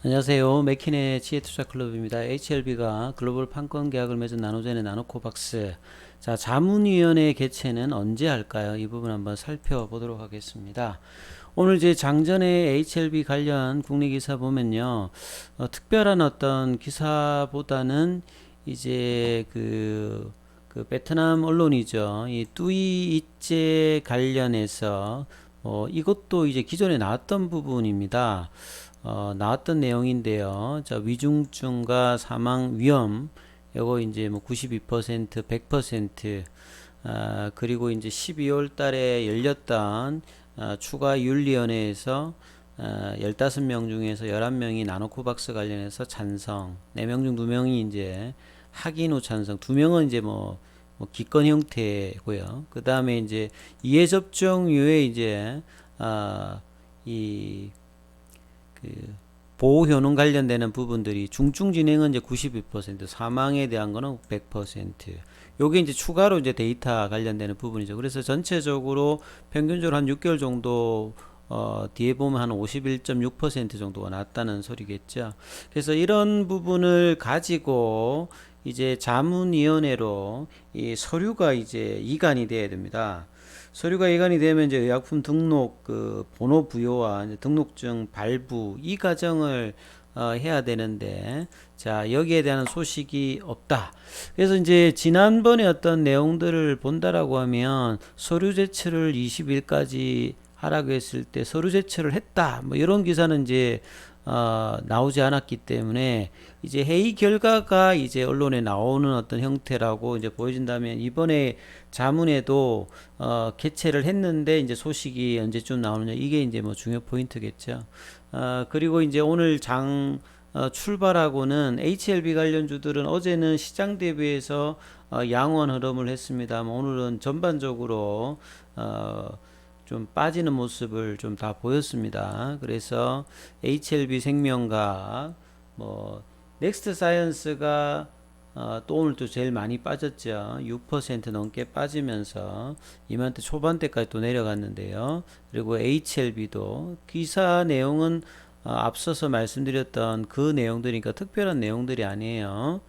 안녕하세요. 맥킨의 지혜투자클럽입니다. HLB가 글로벌 판권 계약을 맺은 나노젠의 나노코박스. 자, 자문위원회 개최는 언제 할까요? 이 부분 한번 살펴보도록 하겠습니다. 오늘 이제 장전에 HLB 관련 국내 기사 보면요. 특별한 어떤 기사보다는 이제 그 베트남 언론이죠. 이 뚜이 이제 관련해서 이것도 이제 기존에 나왔던 부분입니다. 나왔던 내용인데요. 자, 위중증과 사망 위험, 요거 이제 뭐 92%, 100%, 그리고 이제 12월 달에 열렸던 추가 윤리위원회에서 15명 중에서 11명이 나노코박스 관련해서 찬성, 4명 중 2명이 이제 확인 후 찬성, 2명은 이제 뭐 기권 형태고요. 그 다음에 이제 이해 접종 이후에 이제 이 그 보호 효능 관련되는 부분들이 중증 진행은 이제 92%, 사망에 대한 거는 100%. 요게 이제 추가로 이제 데이터 관련되는 부분이죠. 그래서 전체적으로 평균적으로 한 6개월 정도 뒤에 보면 한 51.6% 정도가 낮다는 소리겠죠. 그래서 이런 부분을 가지고 이제 자문위원회로 이 서류가 이제 이관이 돼야 됩니다. 서류가 이관이 되면 이제 의약품 등록 그 번호 부여와 이제 등록증 발부 이 과정을 해야 되는데, 자, 여기에 대한 소식이 없다. 그래서 이제 지난번에 어떤 내용들을 본다라고 하면 서류 제출을 20일까지 하라고 했을 때 서류 제출을 했다, 뭐 이런 기사는 이제 나오지 않았기 때문에 이제 회의 결과가 이제 언론에 나오는 어떤 형태라고 이제 보여진다면, 이번에 자문에도 개최를 했는데 이제 소식이 언제쯤 나오느냐, 이게 이제 뭐 중요 포인트겠죠. 그리고 이제 오늘 출발하고는 HLB 관련주들은 어제는 시장 대비해서 양호한 흐름을 했습니다. 오늘은 전반적으로 좀 빠지는 모습을 좀 다 보였습니다. 그래서 HLB 생명과 뭐 넥스트 사이언스가 또 오늘 또 제일 많이 빠졌죠. 6% 넘게 빠지면서 이맘때 초반대까지 또 내려갔는데요. 그리고 HLB도 기사 내용은 앞서서 말씀드렸던 그 내용들이니까 특별한 내용들이 아니에요.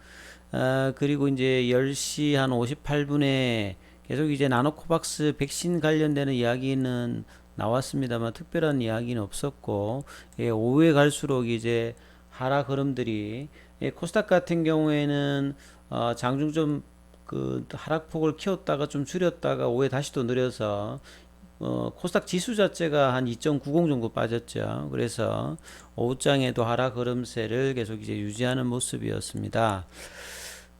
그리고 이제 10시 한 58분에 계속 이제 나노코박스 백신 관련되는 이야기는 나왔습니다만 특별한 이야기는 없었고, 예, 오후에 갈수록 이제 하락 흐름들이, 예, 코스닥 같은 경우에는 장중 좀 그 하락폭을 키웠다가 좀 줄였다가 오후에 다시 또 느려서 코스닥 지수 자체가 한 2.90 정도 빠졌죠. 그래서 오후장에도 하락 흐름세를 계속 이제 유지하는 모습이었습니다.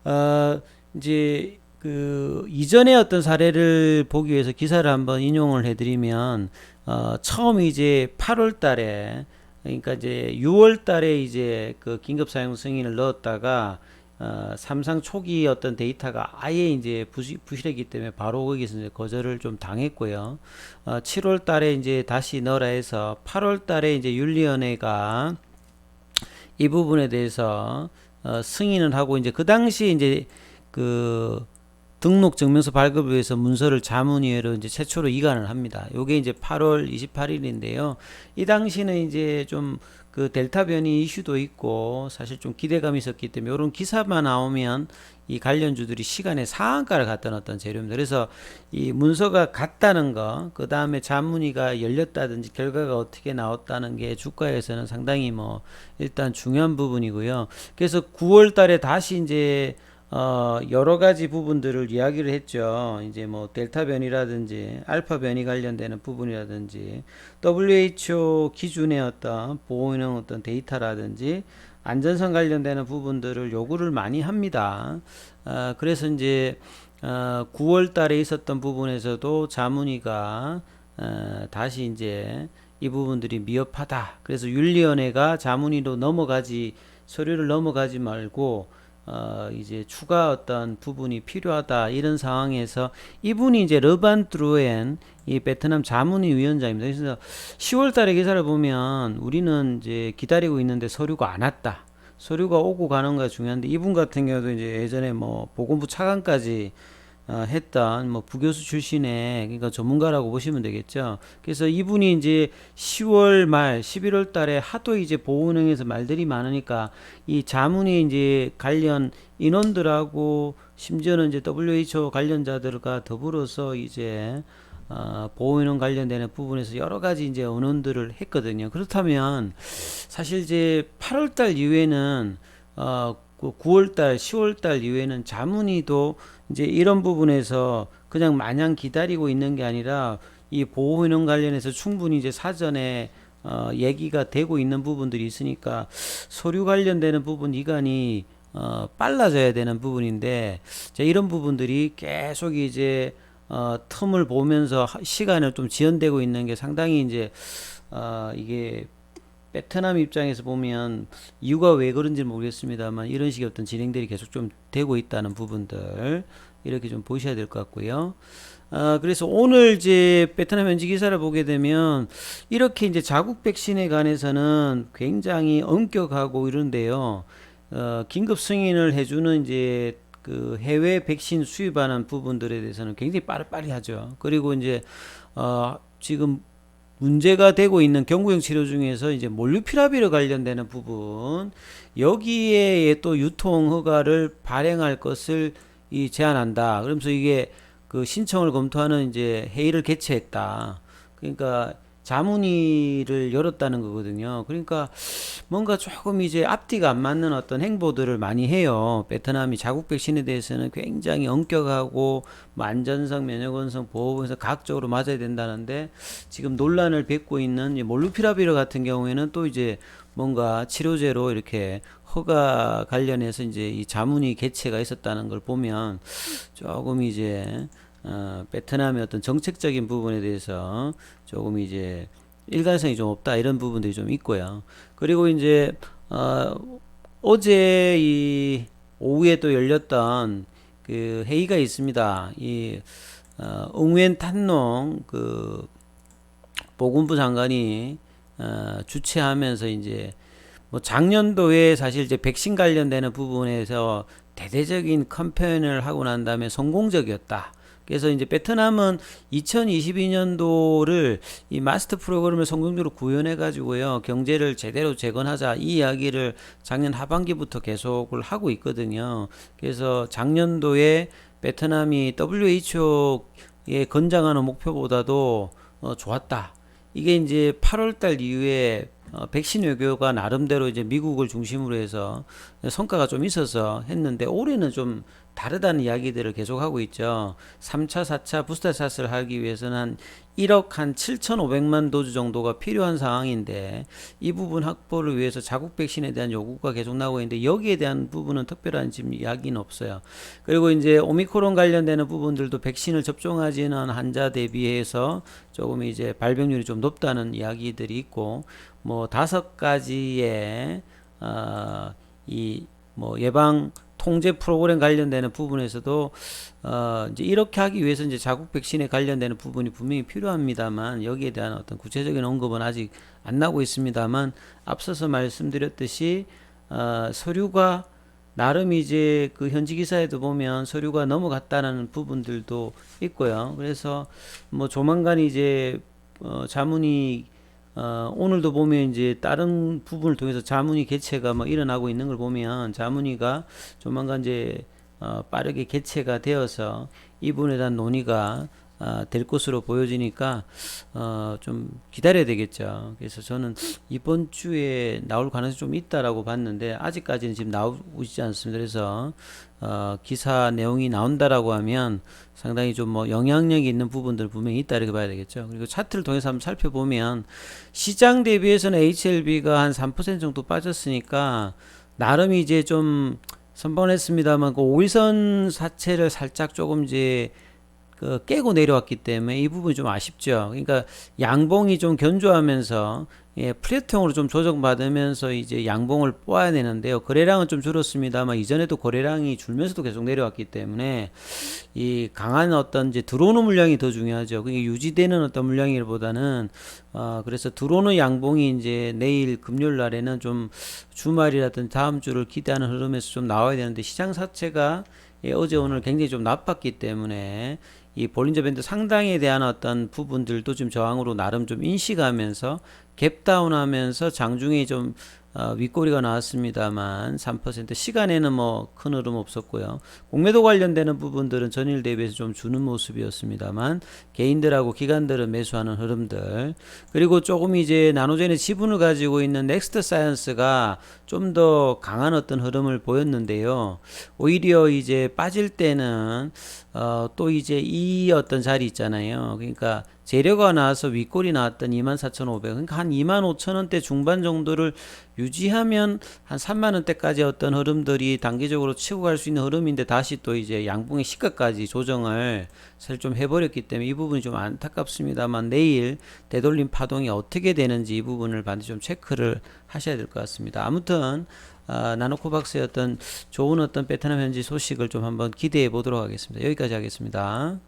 어, 이제 그 이전의 어떤 사례를 보기 위해서 기사를 한번 인용을 해드리면, 처음 이제 8월 달에, 그러니까 이제 6월 달에 이제 그 긴급 사용 승인을 넣었다가 삼상 초기 어떤 데이터가 아예 이제 부실했기 때문에 바로 거기서 이제 거절을 좀 당했고요. 7월 달에 이제 다시 넣으라 해서 8월 달에 이제 윤리위원회가 이 부분에 대해서 승인을 하고, 이제 그 당시 이제 그 등록 증명서 발급을 위해서 문서를 자문위회로 이제 최초로 이관을 합니다. 요게 이제 8월 28일인데요. 이 당시는 이제 좀 그 델타 변이 이슈도 있고 사실 좀 기대감이 있었기 때문에 이런 기사만 나오면 이 관련주들이 시간에 상한가를 갔던 어떤 재료입니다. 그래서 이 문서가 갔다는 거, 그 다음에 자문위가 열렸다든지 결과가 어떻게 나왔다는 게 주가에서는 상당히 뭐 일단 중요한 부분이고요. 그래서 9월 달에 다시 이제 여러 가지 부분들을 이야기를 했죠. 이제 뭐 델타 변이라든지 알파 변이 관련되는 부분이라든지 WHO 기준의 어떤 보호하는 어떤 데이터라든지 안전성 관련되는 부분들을 요구를 많이 합니다. 그래서 이제 9월 달에 있었던 부분에서도 자문위가 다시 이제 이 부분들이 미흡하다. 그래서 윤리위원회가 자문위로 서류를 넘어가지 말고 이제 추가 어떤 부분이 필요하다, 이런 상황에서 이분이 이제 르반 트루엔 이 베트남 자문위 위원장입니다. 그래서 10월 달에 기사를 보면 우리는 이제 기다리고 있는데 서류가 안 왔다. 서류가 오고 가는 거 중요한데, 이분 같은 경우도 이제 예전에 뭐 보건부 차관까지 했던 뭐 부교수 출신의 그러니까 전문가라고 보시면 되겠죠. 그래서 이분이 이제 10월 말 11월 달에 하도 이제 보훈행에서 말들이 많으니까 이 자문위 이제 관련 인원들하고 심지어는 이제 WHO 관련자들과 더불어서 이제 보호인원 관련되는 부분에서 여러 가지 이제 언론들을 했거든요. 그렇다면 사실 이제 8월 달 이후에는 그 9월 달, 10월 달 이후에는 자문위도 이제 이런 부분에서 그냥 마냥 기다리고 있는 게 아니라 이 보호인원 관련해서 충분히 이제 사전에 얘기가 되고 있는 부분들이 있으니까 서류 관련되는 부분 이간이 빨라져야 되는 부분인데 이런 부분들이 계속 이제 틈을 보면서 시간을 좀 지연되고 있는 게 상당히 이제 이게 베트남 입장에서 보면 이유가 왜 그런지 모르겠습니다만 이런 식의 어떤 진행들이 계속 좀 되고 있다는 부분들 이렇게 좀 보셔야 될 것 같고요. 그래서 오늘 이제 베트남 현지 기사를 보게 되면 이렇게 이제 자국 백신에 관해서는 굉장히 엄격하고 이런데요. 긴급 승인을 해주는 이제 그 해외 백신 수입하는 부분들에 대해서는 굉장히 빠르빠르 하죠. 그리고 이제 지금 문제가 되고 있는 경구용 치료 중에서 이제 몰루피라비르 관련되는 부분 여기에 또 유통 허가를 발행할 것을 제안한다. 그러면서 이게 그 신청을 검토하는 이제 회의를 개최했다. 그러니까 자문위를 열었다는 거거든요. 그러니까 뭔가 조금 이제 앞뒤가 안 맞는 어떤 행보들을 많이 해요. 베트남이 자국 백신에 대해서는 굉장히 엄격하고 뭐 안전성, 면역원성, 보호원성 각적으로 맞아야 된다는데 지금 논란을 빚고 있는 몰루피라비르 같은 경우에는 또 이제 뭔가 치료제로 이렇게 허가 관련해서 이제 이 자문위 개최가 있었다는 걸 보면 조금 이제 베트남의 어떤 정책적인 부분에 대해서 조금 이제 일관성이 좀 없다 이런 부분들이 좀 있고요. 그리고 이제 어제 이 오후에 또 열렸던 그 회의가 있습니다. 이 응웬 탄농 그 보건부 장관이 주최하면서 이제 뭐 작년도에 사실 이제 백신 관련되는 부분에서 대대적인 캠페인을 하고 난 다음에 성공적이었다. 그래서 이제 베트남은 2022년도를 이 마스터 프로그램을 성공적으로 구현해 가지고요 경제를 제대로 재건하자 이 이야기를 작년 하반기부터 계속을 하고 있거든요. 그래서 작년도에 베트남이 WHO의 건장하는 목표보다도 좋았다. 이게 이제 8월 달 이후에 백신 외교가 나름대로 이제 미국을 중심으로 해서 성과가 좀 있어서 했는데 올해는 좀 다르다는 이야기들을 계속하고 있죠. 3차, 4차 부스터샷을 하기 위해서는 한 1억 한 7,500만 도즈 정도가 필요한 상황인데 이 부분 확보를 위해서 자국 백신에 대한 요구가 계속 나오고 있는데 여기에 대한 부분은 특별한 지금 이야기는 없어요. 그리고 이제 오미크론 관련되는 부분들도 백신을 접종하지는 환자 대비해서 조금 이제 발병률이 좀 높다는 이야기들이 있고 뭐 5가지의 이 뭐 예방 통제 프로그램 관련되는 부분에서도 이제 이렇게 하기 위해서 이제 자국 백신에 관련되는 부분이 분명히 필요합니다만 여기에 대한 어떤 구체적인 언급은 아직 안 나오고 있습니다만 앞서서 말씀드렸듯이 서류가 나름 이제 그 현지 기사에도 보면 서류가 넘어갔다는 부분들도 있고요. 그래서 뭐 조만간 이제 자문이 오늘도 보면 이제 다른 부분을 통해서 자문위 개최가 뭐 일어나고 있는 걸 보면 자문위가 조만간 이제 빠르게 개최가 되어서 이 부분에 대한 논의가 될 것으로 보여지니까 좀 기다려야 되겠죠. 그래서 저는 이번 주에 나올 가능성이 좀 있다라고 봤는데 아직까지는 지금 나오고 있지 않습니다. 그래서 기사 내용이 나온다라고 하면 상당히 좀 뭐 영향력이 있는 부분들 분명히 있다 이렇게 봐야 되겠죠. 그리고 차트를 통해서 한번 살펴보면 시장 대비해서는 HLB가 한 3% 정도 빠졌으니까 나름 이제 좀 선방했습니다만 그 5일선 사채를 살짝 조금 이제 그 깨고 내려왔기 때문에 이 부분이 좀 아쉽죠. 그러니까 양봉이 좀 견조하면서 플랫형으로 좀 조정받으면서 이제 양봉을 뽑아야 되는데요. 거래량은 좀 줄었습니다만 이전에도 거래량이 줄면서도 계속 내려왔기 때문에 이 강한 어떤 이제 들어오는 물량이 더 중요하죠. 그게 유지되는 어떤 물량이보다는 그래서 들어오는 양봉이 이제 내일 금요일 날에는 좀 주말이라든 다음 주를 기대하는 흐름에서 좀 나와야 되는데 시장 자체가 어제 오늘 굉장히 좀 나빴기 때문에 이 볼린저 밴드 상당에 대한 어떤 부분들도 좀 저항으로 나름 좀 인식하면서 갭다운하면서 장중에 좀 윗꼬리가 나왔습니다만 3% 시간에는 뭐 큰 흐름 없었고요. 공매도 관련되는 부분들은 전일 대비해서 좀 주는 모습이었습니다만 개인들하고 기관들은 매수하는 흐름들, 그리고 조금 이제 나노젠의 지분을 가지고 있는 넥스트 사이언스가 좀 더 강한 어떤 흐름을 보였는데요. 오히려 이제 빠질 때는 또 이제 이 어떤 자리 있잖아요. 그러니까 재료가 나와서 윗골이 나왔던 24,500, 그러니까 한 25,000원대 중반 정도를 유지하면 한 3만원대까지 어떤 흐름들이 단기적으로 치고 갈 수 있는 흐름인데, 다시 또 이제 양봉의 시가까지 조정을 사실 좀 해버렸기 때문에 이 부분이 좀 안타깝습니다만, 내일 되돌림 파동이 어떻게 되는지 이 부분을 반드시 좀 체크를 하셔야 될 것 같습니다. 아무튼 나노코박스의 어떤 좋은 어떤 베트남 현지 소식을 좀 한번 기대해 보도록 하겠습니다. 여기까지 하겠습니다.